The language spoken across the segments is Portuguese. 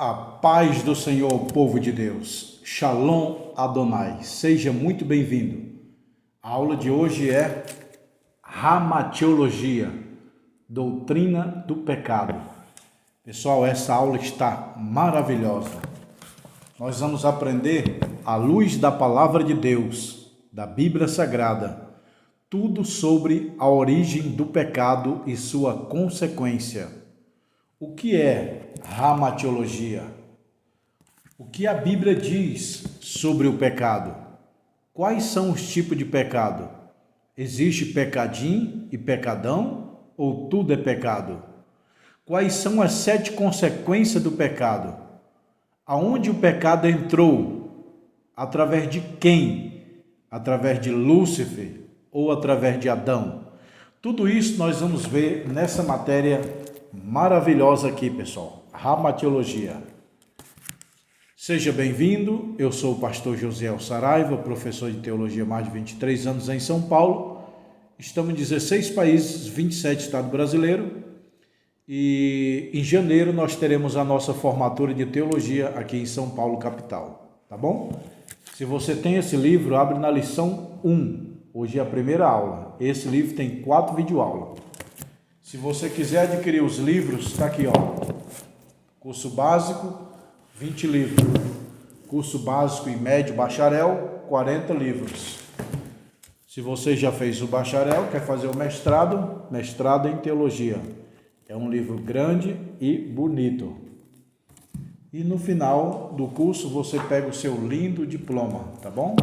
A paz do Senhor, povo de Deus. Shalom Adonai. Seja muito bem-vindo. A aula de hoje é Ramatiologia, doutrina do pecado. Pessoal, essa aula está maravilhosa. Nós vamos aprender, à luz da palavra de Deus, da Bíblia Sagrada, tudo sobre a origem do pecado e sua consequência. O que é ramatiologia? O que a Bíblia diz sobre o pecado? Quais são os tipos de pecado? Existe pecadinho e pecadão ou tudo é pecado? Quais são as 7 consequências do pecado? Aonde o pecado entrou? Através de quem? Através de Lúcifer ou através de Adão? Tudo isso nós vamos ver nessa matéria maravilhosa aqui, pessoal. Ramatiologia. Seja bem-vindo. Eu sou o pastor Josiel Saraiva, professor de teologia há mais de 23 anos em São Paulo. Estamos em 16 países, 27 estados brasileiros. E em janeiro nós teremos a nossa formatura de teologia aqui em São Paulo, capital. Tá bom? Se você tem esse livro, abre na lição 1. Hoje é a primeira aula. Esse livro tem 4 videoaulas. Se você quiser adquirir os livros, está aqui, ó. Curso básico, 20 livros. Curso básico e médio bacharel, 40 livros. Se você já fez o bacharel, quer fazer o mestrado em teologia. É um livro grande e bonito. E no final do curso você pega o seu lindo diploma, tá bom?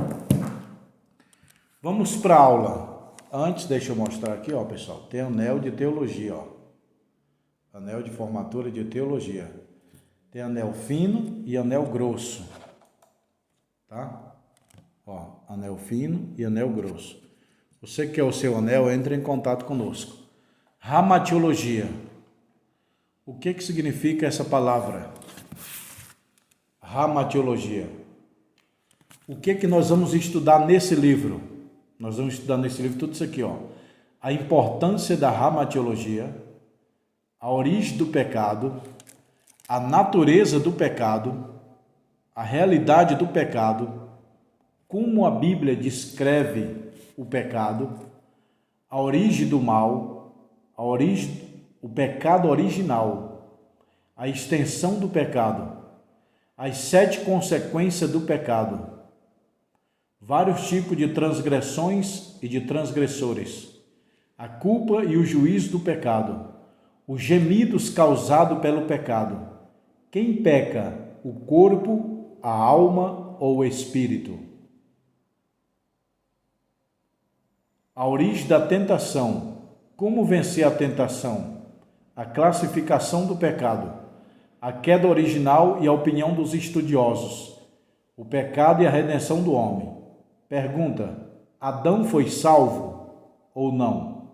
Vamos para a aula. Antes, deixa eu mostrar aqui, ó, pessoal. Tem anel de teologia, ó. Anel de formatura de teologia. Tem anel fino e anel grosso. Tá? Ó, anel fino e anel grosso. Você que quer o seu anel, entre em contato conosco. Ramatiologia. O que significa essa palavra? Ramatiologia. O que nós vamos estudar nesse livro? Nós vamos estudar nesse livro tudo isso aqui, ó. A importância da ramatiologia, a origem do pecado, a natureza do pecado, a realidade do pecado, como a Bíblia descreve o pecado, a origem do mal, o pecado original, a extensão do pecado, as 7 consequências do pecado, vários tipos de transgressões e de transgressores, a culpa e o juízo do pecado, os gemidos causados pelo pecado, quem peca, o corpo, a alma ou o espírito, a origem da tentação, como vencer a tentação, a classificação do pecado, a queda original e a opinião dos estudiosos, o pecado e a redenção do homem. Pergunta: Adão foi salvo ou não?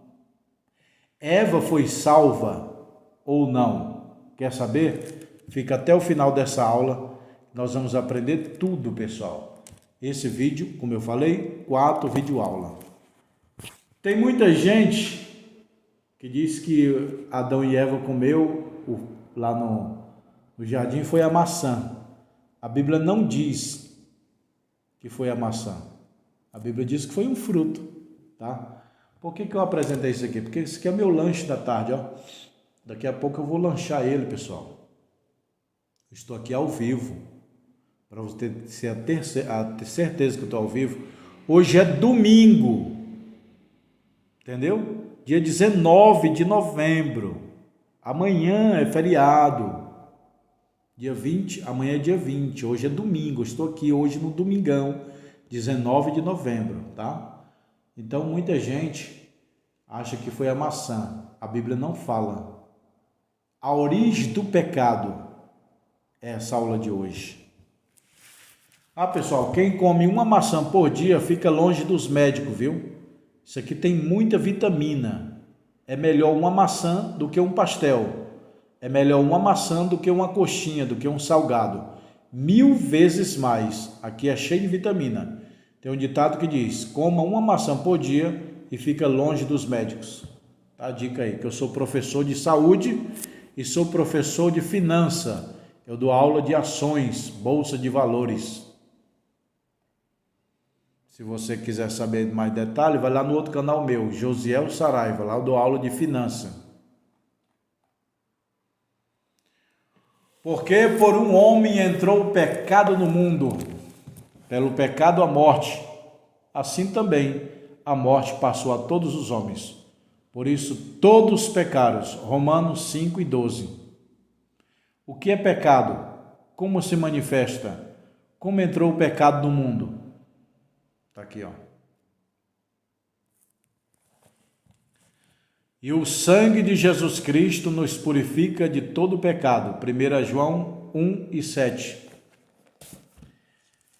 Eva foi salva ou não? Quer saber? Fica até o final dessa aula. Nós vamos aprender tudo, pessoal. Esse vídeo, como eu falei, 4 videoaulas. Tem muita gente que diz que Adão e Eva comeu lá no jardim foi a maçã. A Bíblia não diz que foi a maçã. A Bíblia diz que foi um fruto, tá? Por que eu apresentei isso aqui? Porque isso aqui é meu lanche da tarde, ó. Daqui a pouco eu vou lanchar ele, pessoal. Estou aqui ao vivo, para você ter certeza que eu estou ao vivo. Hoje é domingo, entendeu? Dia 19 de novembro. Amanhã é feriado. Dia 20, amanhã é dia 20. Hoje é domingo, eu estou aqui hoje no domingão. 19 de novembro, tá? Então, muita gente acha que foi a maçã. A Bíblia não fala. A origem do pecado é essa aula de hoje. Pessoal, quem come uma maçã por dia fica longe dos médicos, viu? Isso aqui tem muita vitamina. É melhor uma maçã do que um pastel. É melhor uma maçã do que uma coxinha, do que um salgado. 1000 vezes mais. Aqui é cheio de vitamina. Tem um ditado que diz: coma uma maçã por dia e fica longe dos médicos. Tá a dica aí, que eu sou professor de saúde e sou professor de finança. Eu dou aula de ações, bolsa de valores. Se você quiser saber mais detalhes, vai lá no outro canal meu, Josiel Saraiva, lá eu dou aula de finança. Porque por um homem entrou o pecado no mundo, pelo pecado a morte, assim também a morte passou a todos os homens. Por isso todos pecaram. Romanos 5:12. O que é pecado? Como se manifesta? Como entrou o pecado no mundo? Está aqui, ó. E o sangue de Jesus Cristo nos purifica de todo pecado. 1 João 1:7.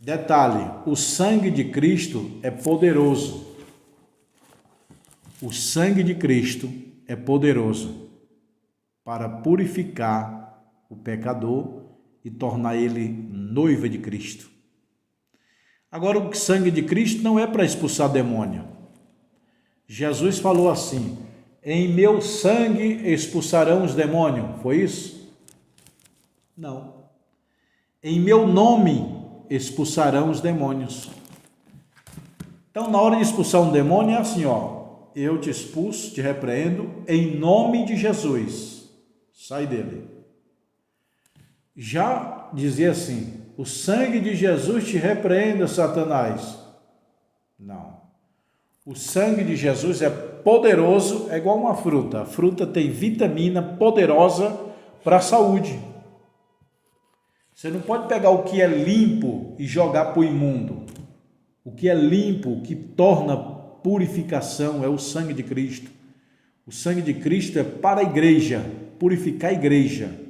Detalhe, o sangue de Cristo é poderoso. O sangue de Cristo é poderoso para purificar o pecador e tornar ele noiva de Cristo. Agora, o sangue de Cristo não é para expulsar demônio. Jesus falou assim: em meu sangue expulsarão os demônios. Foi isso? Não. Em meu nome expulsarão os demônios. Então, na hora de expulsar um demônio, é assim, ó. Eu te expulso, te repreendo, em nome de Jesus. Sai dele. Já dizia assim: o sangue de Jesus te repreenda, Satanás. Não. O sangue de Jesus é poderoso, é igual uma fruta. A fruta tem vitamina poderosa para a saúde. Você não pode pegar o que é limpo e jogar para o imundo. O que é limpo, o que torna purificação é o sangue de Cristo. O sangue de Cristo é para a igreja, purificar a igreja.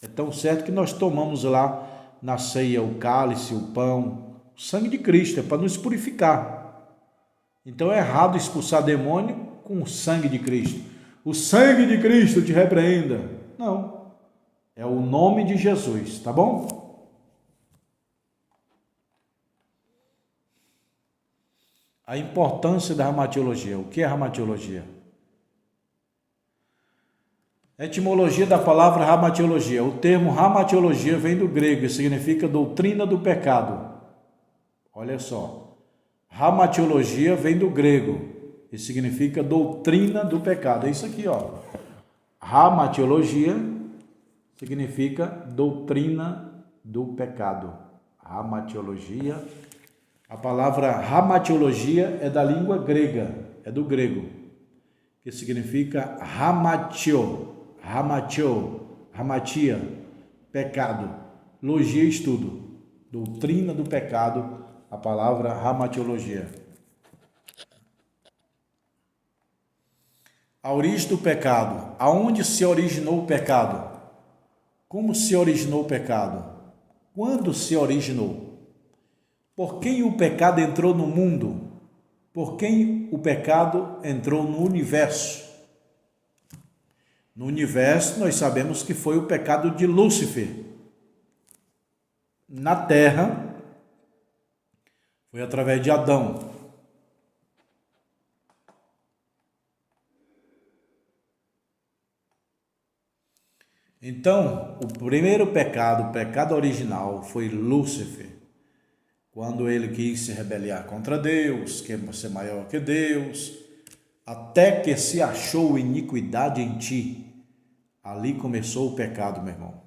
É tão certo que nós tomamos lá na ceia o cálice, o pão. O sangue de Cristo é para nos purificar. Então é errado expulsar demônio com o sangue de Cristo. O sangue de Cristo te repreenda. Não. É o nome de Jesus, tá bom? A importância da ramatiologia. O que é ramatiologia? Etimologia da palavra ramatiologia. O termo ramatiologia vem do grego e significa doutrina do pecado. Olha só. Ramatiologia vem do grego e significa doutrina do pecado. É isso aqui, ó. Ramatiologia significa doutrina do pecado. Ramatiologia. A palavra ramatiologia é da língua grega, é do grego, que significa ramatio, hamatia, pecado. Logia, estudo. Doutrina do pecado, a palavra ramatiologia. A origem do pecado. Aonde se originou o pecado? Como se originou o pecado? Quando se originou? Por quem o pecado entrou no mundo? Por quem o pecado entrou no universo? No universo, nós sabemos que foi o pecado de Lúcifer. Na terra, foi através de Adão. Então, o primeiro pecado, o pecado original, foi Lúcifer. Quando ele quis se rebeliar contra Deus, quer ser maior que Deus, até que se achou iniquidade em ti. Ali começou o pecado, meu irmão.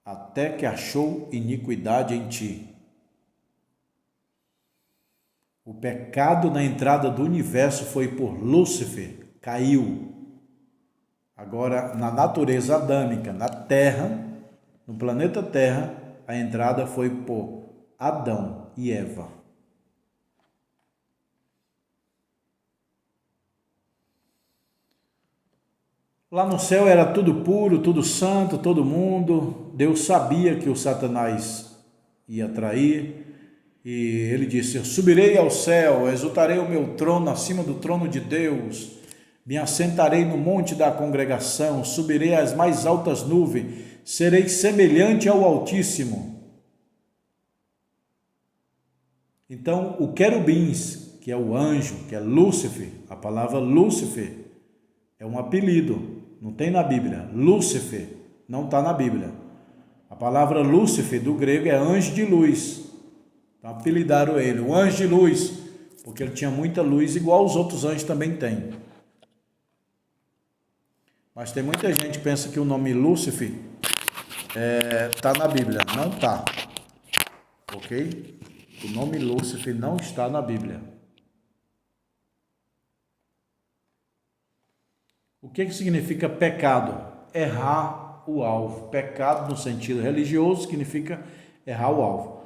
Até que achou iniquidade em ti. O pecado na entrada do universo foi por Lúcifer, caiu. Agora, na natureza adâmica, na Terra, no planeta Terra, a entrada foi por Adão e Eva. Lá no céu era tudo puro, tudo santo, todo mundo. Deus sabia que o Satanás ia trair. E ele disse: eu subirei ao céu, exaltarei o meu trono acima do trono de Deus, me assentarei no monte da congregação, subirei às mais altas nuvens, serei semelhante ao Altíssimo. Então, o querubins, que é o anjo, que é Lúcifer, a palavra Lúcifer é um apelido, não tem na Bíblia. Lúcifer não está na Bíblia. A palavra Lúcifer, do grego, é anjo de luz. Então apelidaram ele, o anjo de luz, porque ele tinha muita luz, igual os outros anjos também têm. Mas tem muita gente que pensa que o nome Lúcifer está na Bíblia. Não está. Ok? O nome Lúcifer não está na Bíblia. O que significa pecado? Errar o alvo. Pecado no sentido religioso significa errar o alvo.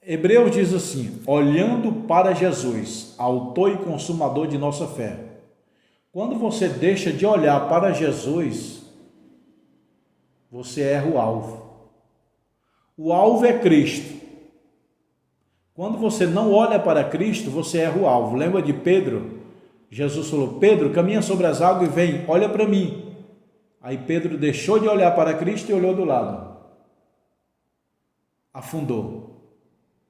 Hebreus diz assim: olhando para Jesus, autor e consumador de nossa fé. Quando você deixa de olhar para Jesus, você erra o alvo. O alvo é Cristo. Quando você não olha para Cristo, você erra o alvo. Lembra de Pedro? Jesus falou: Pedro, caminha sobre as águas e vem, olha para mim. Aí Pedro deixou de olhar para Cristo e olhou do lado. Afundou.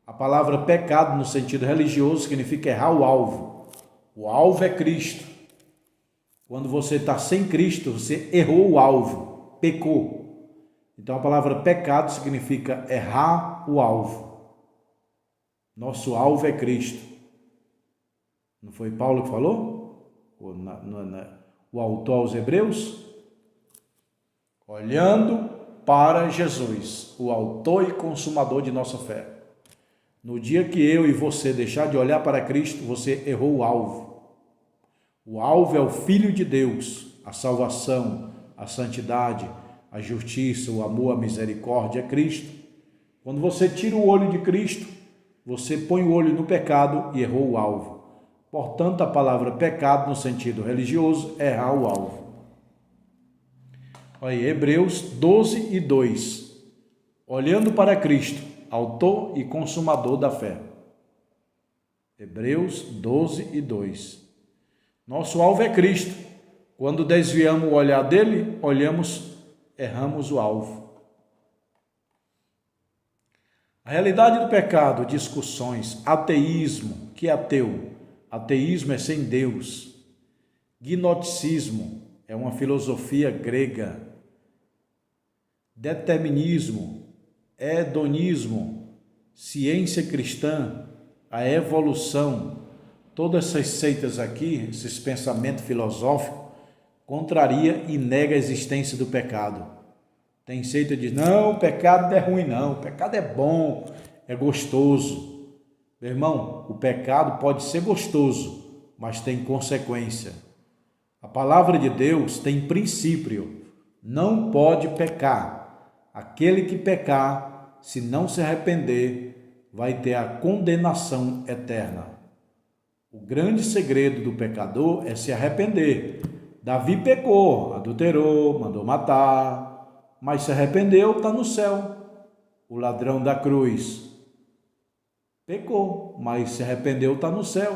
A palavra pecado no sentido religioso significa errar o alvo. O alvo é Cristo. Quando você está sem Cristo, você errou o alvo, pecou. Então a palavra pecado significa errar o alvo. Nosso alvo é Cristo. Não foi Paulo que falou? O autor aos Hebreus? Olhando para Jesus, o autor e consumador de nossa fé. No dia que eu e você deixar de olhar para Cristo, você errou o alvo. O alvo é o Filho de Deus, a salvação, a santidade, a justiça, o amor, a misericórdia, é Cristo. Quando você tira o olho de Cristo, você põe o olho no pecado e errou o alvo. Portanto, a palavra pecado, no sentido religioso, é errar o alvo. Olha aí, Hebreus 12 e 2. Olhando para Cristo, autor e consumador da fé. Hebreus 12 e 2. Nosso alvo é Cristo. Quando desviamos o olhar dele, erramos o alvo. A realidade do pecado, discussões, ateísmo, que é ateu? Ateísmo é sem Deus. Gnosticismo é uma filosofia grega. Determinismo, hedonismo, ciência cristã, a evolução, todas essas seitas aqui, esses pensamentos filosóficos, contraria e nega a existência do pecado. Tem seita que diz: não, o pecado não é ruim não, o pecado é bom, é gostoso. Meu irmão, o pecado pode ser gostoso, mas tem consequência. A palavra de Deus tem princípio, não pode pecar. Aquele que pecar, se não se arrepender, vai ter a condenação eterna. O grande segredo do pecador é se arrepender. Davi pecou, adulterou, mandou matar, mas se arrependeu, está no céu. O ladrão da cruz pecou, mas se arrependeu, está no céu.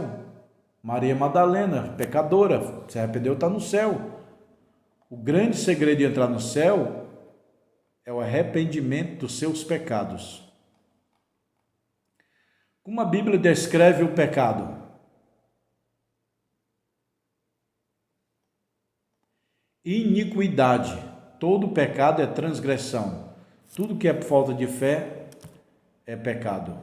Maria Madalena, pecadora, se arrependeu, está no céu. O grande segredo de entrar no céu é o arrependimento dos seus pecados. Como a Bíblia descreve o pecado? Iniquidade. Todo pecado é transgressão. Tudo que é por falta de fé é pecado.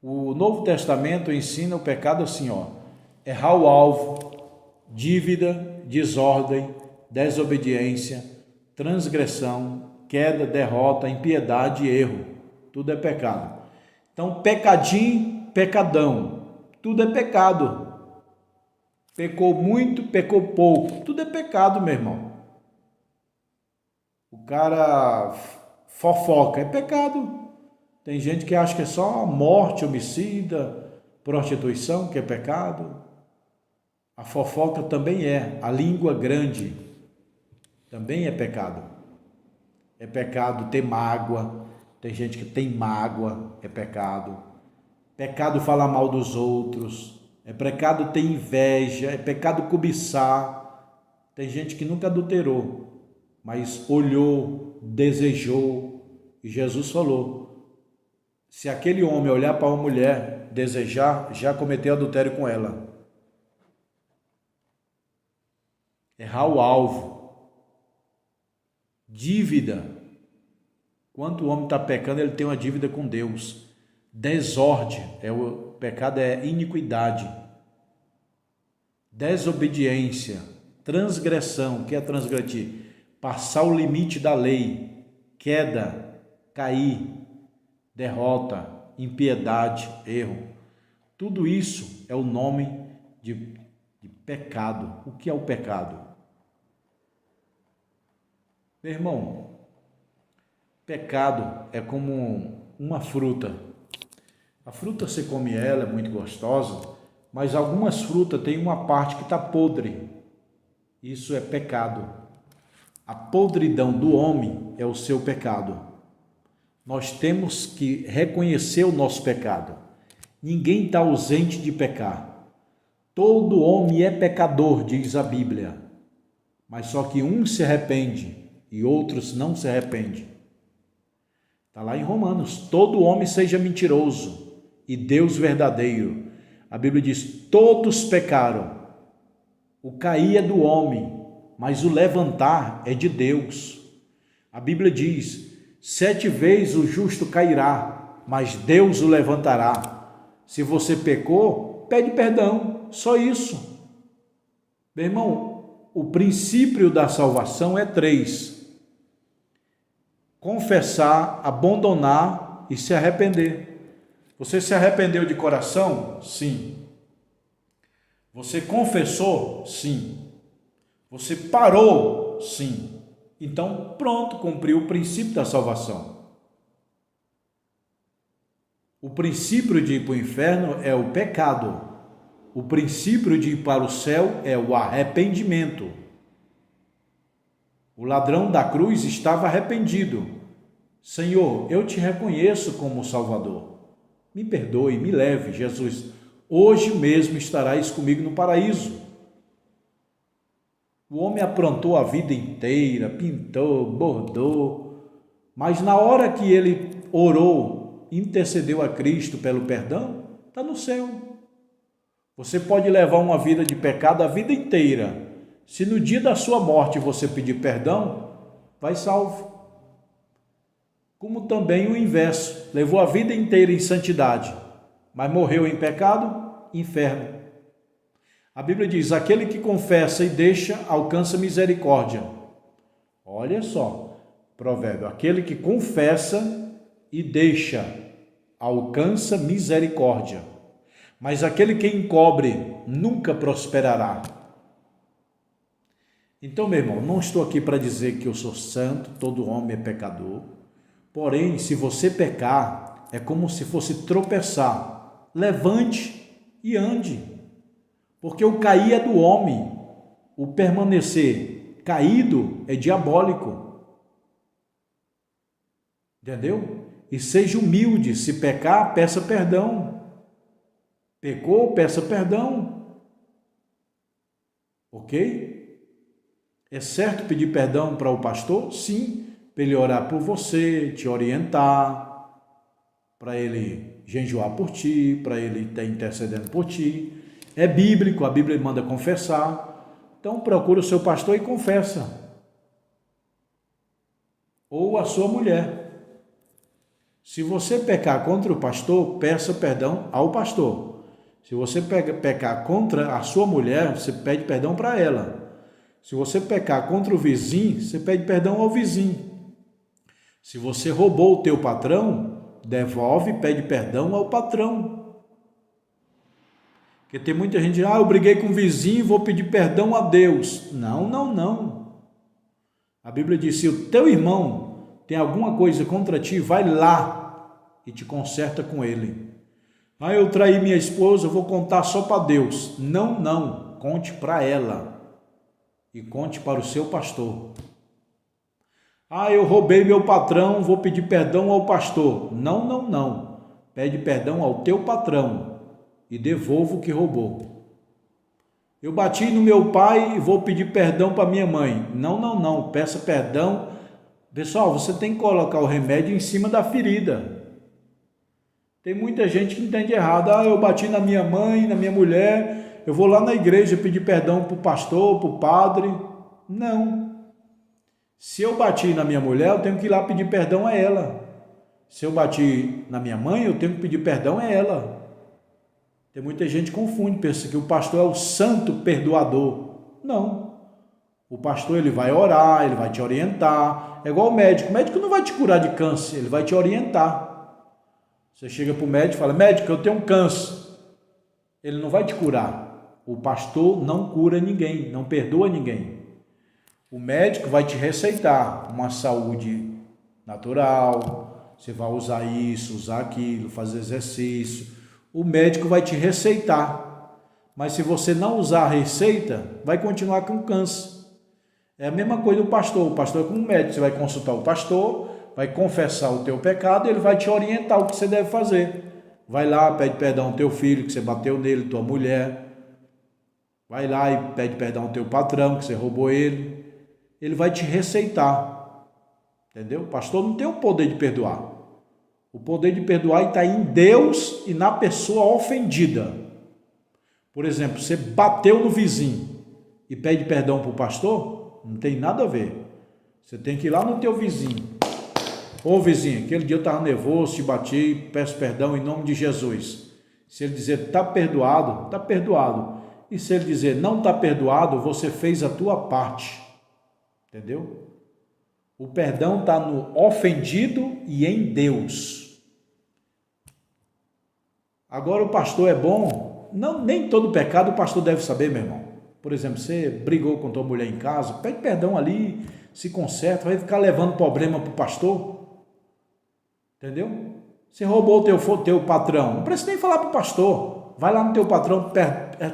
O Novo Testamento ensina o pecado assim, errar o alvo, dívida, desordem, desobediência, transgressão, queda, derrota, impiedade e erro. Tudo é pecado. Então, pecadinho, pecadão, tudo é pecado. Pecou muito, pecou pouco, tudo é pecado, meu irmão. O cara fofoca, é pecado. Tem gente que acha que é só morte, homicida, prostituição, que é pecado. A fofoca também é. A língua grande também é pecado. É pecado ter mágoa. Tem gente que tem mágoa, é pecado. Pecado falar mal dos outros. É pecado ter inveja. É pecado cobiçar. Tem gente que nunca adulterou, mas olhou, desejou. E Jesus falou: se aquele homem olhar para uma mulher, desejar, já cometeu adultério com ela. Errar o alvo. Dívida. Quando o homem está pecando, ele tem uma dívida com Deus. Desordem, o pecado é iniquidade. Desobediência, transgressão, o que é transgredir? Passar o limite da lei, queda, cair, derrota, impiedade, erro. Tudo isso é o nome de pecado. O que é o pecado? Meu irmão, pecado é como uma fruta. A fruta, você come ela, é muito gostosa, mas algumas frutas têm uma parte que está podre. Isso é pecado. A podridão do homem é o seu pecado. Nós temos que reconhecer o nosso pecado. Ninguém está ausente de pecar. Todo homem é pecador, diz a Bíblia. Mas só que um se arrepende e outros não se arrependem. Está lá em Romanos. Todo homem seja mentiroso e Deus verdadeiro. A Bíblia diz, todos pecaram. O cair é do homem, mas o levantar é de Deus. A Bíblia diz, 7 vezes o justo cairá, mas Deus o levantará. Se você pecou, pede perdão, só isso. Meu irmão, o princípio da salvação é 3. Confessar, abandonar e se arrepender. Você se arrependeu de coração? Sim. Você confessou? Sim. Você parou? Sim. Então, pronto, cumpriu o princípio da salvação. O princípio de ir para o inferno é o pecado. O princípio de ir para o céu é o arrependimento. O ladrão da cruz estava arrependido. Senhor, eu te reconheço como Salvador. Me perdoe, me leve, Jesus. Hoje mesmo estarás comigo no paraíso. O homem aprontou a vida inteira, pintou, bordou, mas na hora que ele orou, intercedeu a Cristo pelo perdão, está no céu. Você pode levar uma vida de pecado a vida inteira. Se no dia da sua morte você pedir perdão, vai salvo. Como também o inverso, levou a vida inteira em santidade, mas morreu em pecado, inferno. A Bíblia diz, aquele que confessa e deixa, alcança misericórdia. Olha só, provérbio, aquele que confessa e deixa, alcança misericórdia. Mas aquele que encobre, nunca prosperará. Então, meu irmão, não estou aqui para dizer que eu sou santo, todo homem é pecador. Porém, se você pecar, é como se fosse tropeçar. Levante e ande. Porque o cair é do homem, o permanecer caído é diabólico. Entendeu? E seja humilde, se pecar, peça perdão. Pecou, peça perdão. Ok? É certo pedir perdão para o pastor? Sim. Para ele orar por você, te orientar, para ele jejuar por ti, para ele estar intercedendo por ti. É bíblico, a Bíblia manda confessar. Então procura o seu pastor e confessa. Ou a sua mulher. Se você pecar contra o pastor, peça perdão ao pastor. Se você pecar contra a sua mulher, você pede perdão para ela. Se você pecar contra o vizinho, você pede perdão ao vizinho. Se você roubou o teu patrão, devolve e pede perdão ao patrão. Porque tem muita gente, eu briguei com o vizinho, vou pedir perdão a Deus. Não. A Bíblia diz, se o teu irmão tem alguma coisa contra ti, vai lá e te conserta com ele. Eu traí minha esposa, eu vou contar só para Deus. Não, conte para ela e conte para o seu pastor. Eu roubei meu patrão, vou pedir perdão ao pastor. Não. Pede perdão ao teu patrão e devolva o que roubou. Eu bati no meu pai e vou pedir perdão para minha mãe. Não. Peça perdão. Pessoal, você tem que colocar o remédio em cima da ferida. Tem muita gente que entende errado. Eu bati na minha mãe, na minha mulher. Eu vou lá na igreja pedir perdão para o pastor, para o padre. Não. Se eu bati na minha mulher, eu tenho que ir lá pedir perdão a ela. Se eu bati na minha mãe, eu tenho que pedir perdão a ela. Tem muita gente que confunde, pensa que o pastor é o santo perdoador. Não. O pastor, ele vai orar, ele vai te orientar. É igual o médico. O médico não vai te curar de câncer, ele vai te orientar. Você chega para o médico e fala, médico, eu tenho um câncer. Ele não vai te curar. O pastor não cura ninguém, não perdoa ninguém. O médico vai te receitar uma saúde natural, você vai usar isso, usar aquilo, fazer exercício. O médico vai te receitar, mas se você não usar a receita, vai continuar com câncer. É a mesma coisa do pastor. O pastor é como um médico, você vai consultar o pastor, vai confessar o teu pecado, ele vai te orientar o que você deve fazer. Vai lá, pede perdão ao teu filho, que você bateu nele, tua mulher. Vai lá e pede perdão ao teu patrão, que você roubou ele. Ele vai te receitar. Entendeu? O pastor não tem o poder de perdoar. O poder de perdoar está em Deus e na pessoa ofendida. Por exemplo, você bateu no vizinho e pede perdão para o pastor, não tem nada a ver. Você tem que ir lá no teu vizinho. Ô vizinho, aquele dia eu estava nervoso, te bati, peço perdão em nome de Jesus. Se ele dizer está perdoado, está perdoado. E se ele dizer não está perdoado, você fez a tua parte. Entendeu? O perdão está no ofendido e em Deus. Agora o pastor é bom? Não, nem todo pecado o pastor deve saber, meu irmão. Por exemplo, você brigou com tua mulher em casa, pede perdão ali, se conserta, vai ficar levando problema para o pastor? Entendeu? Você roubou o teu patrão, não precisa nem falar para o pastor. Vai lá no teu patrão,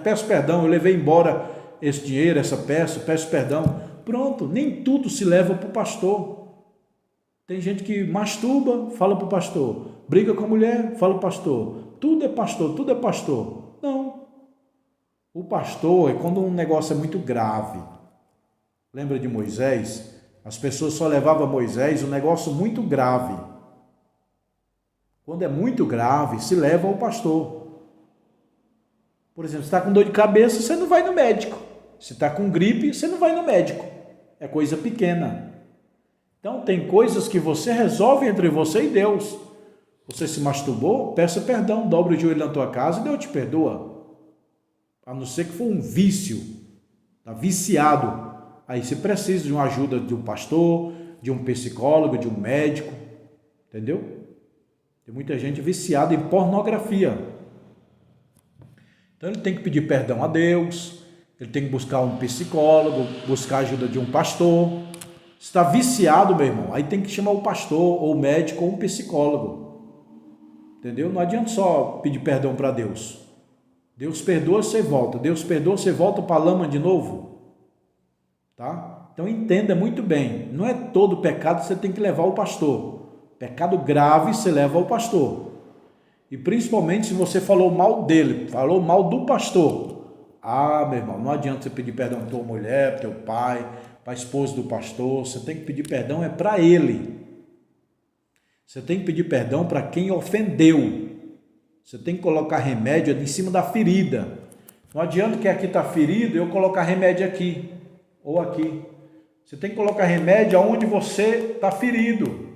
peço perdão, eu levei embora esse dinheiro, essa peça, peço perdão. Pronto, nem tudo se leva para o pastor. Tem gente que masturba, fala para o pastor. Briga com a mulher, fala para o pastor. Tudo é pastor, tudo é pastor. Não. O pastor é quando um negócio é muito grave. Lembra de Moisés? As pessoas só levavam a Moisés um negócio muito grave. Quando é muito grave, se leva ao pastor. Por exemplo, se está com dor de cabeça, você não vai no médico. Se está com gripe, você não vai no médico. É coisa pequena. Então, tem coisas que você resolve entre você e Deus. Você se masturbou, peça perdão, dobra o joelho na tua casa e Deus te perdoa. A não ser que for um vício, está viciado. Aí você precisa de uma ajuda de um pastor, de um psicólogo, de um médico. Entendeu? Tem muita gente viciada em pornografia. Então, ele tem que pedir perdão a Deus. Ele tem que buscar um psicólogo, buscar a ajuda de um pastor. Se está viciado, meu irmão, aí tem que chamar o pastor, ou o médico, ou um psicólogo. Entendeu? Não adianta só pedir perdão para Deus. Deus perdoa, você volta. Deus perdoa, você volta para a lama de novo. Tá? Então entenda muito bem. Não é todo pecado que você tem que levar ao pastor. Pecado grave você leva ao pastor. E principalmente se você falou mal dele, falou mal do pastor. Ah, meu irmão, não adianta você pedir perdão para tua mulher, para teu pai, para a esposa do pastor. Você tem que pedir perdão é para ele. Você tem que pedir perdão para quem ofendeu. Você tem que colocar remédio em cima da ferida. Não adianta que aqui está ferido eu colocar remédio aqui ou aqui. Você tem que colocar remédio aonde você está ferido.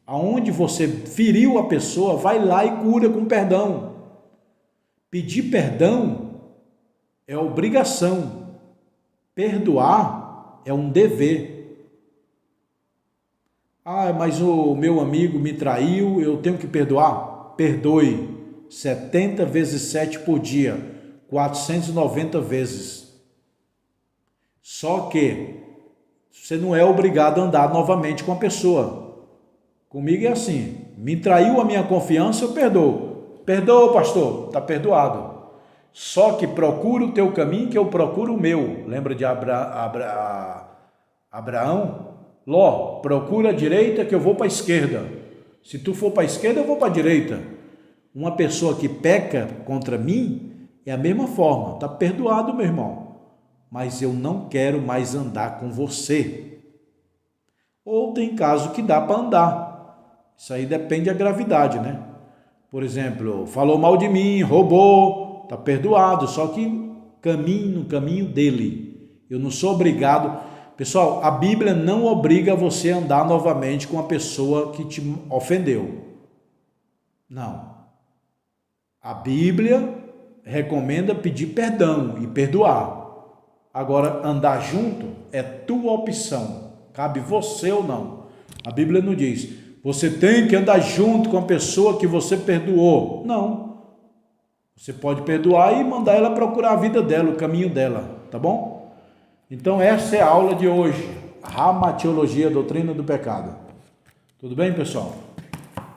Aonde você feriu a pessoa, vai lá e cura com perdão. Pedir perdão é obrigação. Perdoar é um dever. Ah, mas o meu amigo me traiu, eu tenho que perdoar? Perdoe 70 vezes 7 por dia, 490 vezes. Só que você não é obrigado a andar novamente com a pessoa. Comigo é assim, me traiu a minha confiança, eu perdoo. Perdoa, pastor, está perdoado. Só que procura o teu caminho que eu procuro o meu. Lembra de Abraão? Ló, procura a direita que eu vou para a esquerda. Se tu for para a esquerda, eu vou para a direita. Uma pessoa que peca contra mim é a mesma forma. Está perdoado, meu irmão. Mas eu não quero mais andar com você. Ou tem caso que dá para andar. Isso aí depende da gravidade, né? Por exemplo, falou mal de mim, roubou, está perdoado, só que caminho no caminho dele. Eu não sou obrigado. Pessoal, a Bíblia não obriga você a andar novamente com a pessoa que te ofendeu. Não. A Bíblia recomenda pedir perdão e perdoar. Agora, andar junto é tua opção. Cabe você ou não. A Bíblia não diz, você tem que andar junto com a pessoa que você perdoou. Não. Você pode perdoar e mandar ela procurar a vida dela, o caminho dela, tá bom? Então essa é a aula de hoje, Ramatiologia, doutrina do pecado. Tudo bem, pessoal?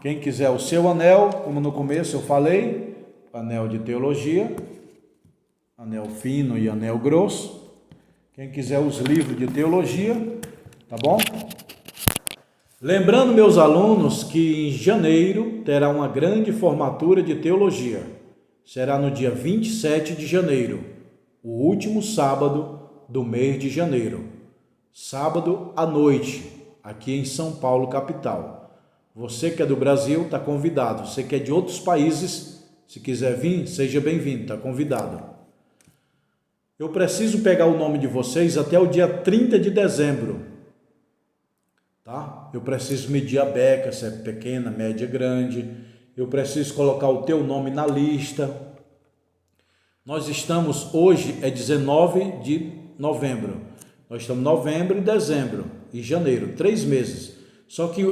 Quem quiser o seu anel, como no começo eu falei, anel de teologia, anel fino e anel grosso. Quem quiser os livros de teologia, tá bom? Lembrando, meus alunos, que em janeiro terá uma grande formatura de teologia. Será no dia 27 de janeiro, o último sábado do mês de janeiro. Sábado à noite, aqui em São Paulo, capital. Você que é do Brasil, está convidado. Você que é de outros países, se quiser vir, seja bem-vindo, está convidado. Eu preciso pegar o nome de vocês até o dia 30 de dezembro. Tá? Eu preciso medir a beca, se é pequena, média, grande. Eu preciso colocar o teu nome na lista. Nós estamos, hoje é 19 de novembro. Nós estamos em novembro e dezembro e janeiro, 3 meses. Só que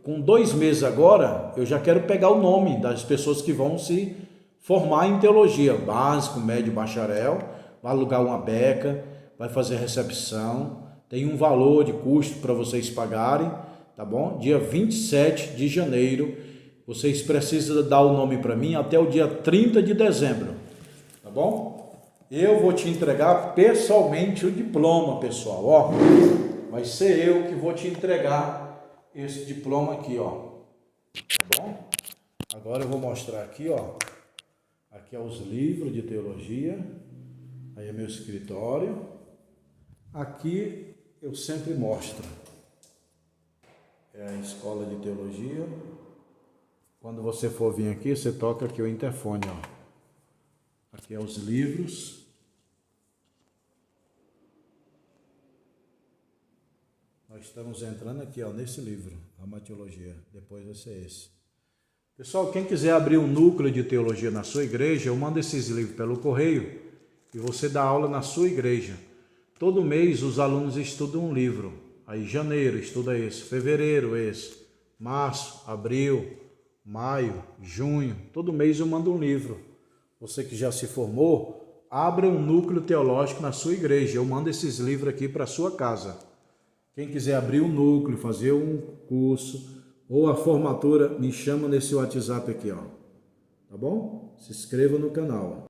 com 2 meses agora, eu já quero pegar o nome das pessoas que vão se formar em teologia, básico, médio, bacharel, vai alugar uma beca, vai fazer recepção, tem um valor de custo para vocês pagarem, tá bom? Dia 27 de janeiro, vocês precisam dar o nome para mim até o dia 30 de dezembro, tá bom? Eu vou te entregar pessoalmente o diploma, pessoal, ó. Vai ser eu que vou te entregar esse diploma aqui, ó. Tá bom? Agora eu vou mostrar aqui, ó. Aqui é os livros de teologia. Aí é meu escritório. Aqui eu sempre mostro. É a escola de teologia. Quando você for vir aqui, você toca aqui o interfone, ó. Aqui é os livros. Nós estamos entrando aqui, ó, nesse livro, Ramatiologia. Depois vai ser esse. Pessoal, quem quiser abrir um núcleo de teologia na sua igreja, eu mando esses livros pelo correio e você dá aula na sua igreja. Todo mês os alunos estudam um livro. Aí janeiro estuda esse, fevereiro esse, março, abril, maio, junho. Todo mês eu mando um livro. Você que já se formou, abra um núcleo teológico na sua igreja. Eu mando esses livros aqui para sua casa. Quem quiser abrir um núcleo, fazer um curso ou a formatura, me chama nesse WhatsApp aqui, ó. Tá bom? Se inscreva no canal.